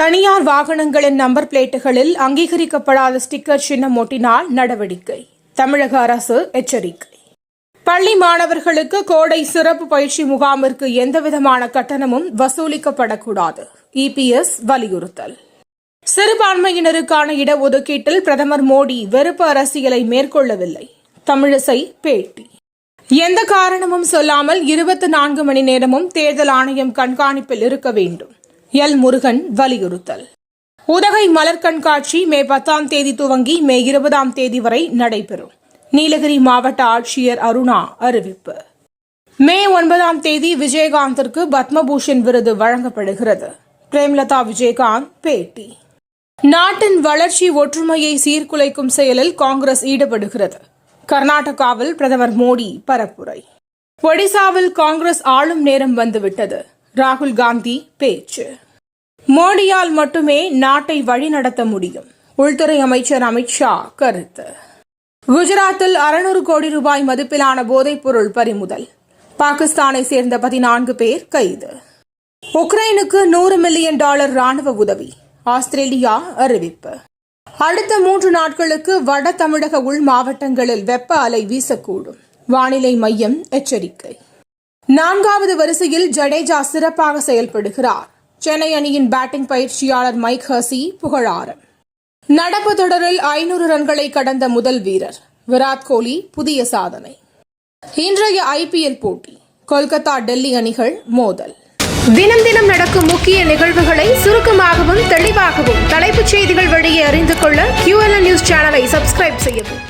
தனியார் வாகனங்களின் நம்பர் பிளேட்டுகளில் அங்கீகரிக்கப்படாத ஸ்டிக்கர் சின்னம் ஒட்டினால் நடவடிக்கை. தமிழக அரசு எச்சரிக்கை. பள்ளி மாணவர்களுக்கு கோடை சிறப்பு பயிற்சி முகாமிற்கு எந்தவிதமான கட்டணமும் வசூலிக்கப்படக்கூடாது. இபிஎஸ் வலியுறுத்தல். சிறுபான்மையினருக்கான இடஒதுக்கீட்டில் பிரதமர் மோடி வெறுப்பு அரசியலை மேற்கொள்ளவில்லை. தமிழிசை பேட்டி. எந்த காரணமும் சொல்லாமல் 24 மணி நேரமும் தேர்தல் ஆணையம் கண்காணிப்பில் இருக்க வேண்டும். எல். முருகன் வலியுறுத்தல். உதகை மலர் கண்காட்சி மே 10ஆம் தேதி துவங்கி மே 20ஆம் தேதி வரை நடைபெறும். நீலகிரி மாவட்ட ஆட்சியர் அருணா அறிவிப்பு. மே 9ஆம் தேதி விஜயகாந்திற்கு பத்மபூஷன் விருது வழங்கப்படுகிறது. பிரேமலதா விஜயகாந்த் பேட்டி. நாட்டின் வளர்ச்சி ஒற்றுமையை சீர்குலைக்கும் செயலில் காங்கிரஸ் ஈடுபடுகிறது. கர்நாடகாவில் பிரதமர் மோடி பரப்புரை. ஒடிசாவில் காங்கிரஸ் ஆளும் நேரம் வந்துவிட்டது. ராகுல் காந்தி பேச்சு. மோடியால் மட்டுமே நாட்டை வழிநடத்த முடியும். உள்துறை அமைச்சர் அமித்ஷா கருத்து. குஜராத்தில் 600 கோடி ரூபாய் மதிப்பிலான போதைப்பொருள் பறிமுதல். பாகிஸ்தானை சேர்ந்த 14 பேர் கைது. உக்ரைனுக்கு $100 மில்லியன் ராணுவ உதவி. ஆஸ்திரேலியா அறிவிப்பு. அடுத்த 3 நாட்களுக்கு வட தமிழக உள் மாவட்டங்களில் வெப்ப அலை வீசக்கூடும். வானிலை மையம் எச்சரிக்கை. 4வது வரிசையில் ஜடேஜா சிறப்பாக செயல்படுகிறார். சென்னை அணியின் பேட்டிங் பயிற்சியாளர் மைக் ஹர்சி புகழாரம். நடப்பு தொடரில் 500 ரன்களை கடந்த முதல் வீரர். விராட் கோலி புதிய சாதனை. இன்றைய ஐபிஎல் போட்டி. கொல்கத்தா டெல்லி அணிகள் மோதல். தினம் தினம் நடக்கும் முக்கிய நிகழ்வுகளை சுருக்கமாகவும் தெளிவாகவும் தலைப்புச் செய்திகள் வழியே அறிந்து கொள்ள QLN நியூஸ் சேனலை சப்ஸ்கிரைப் செய்யவும்.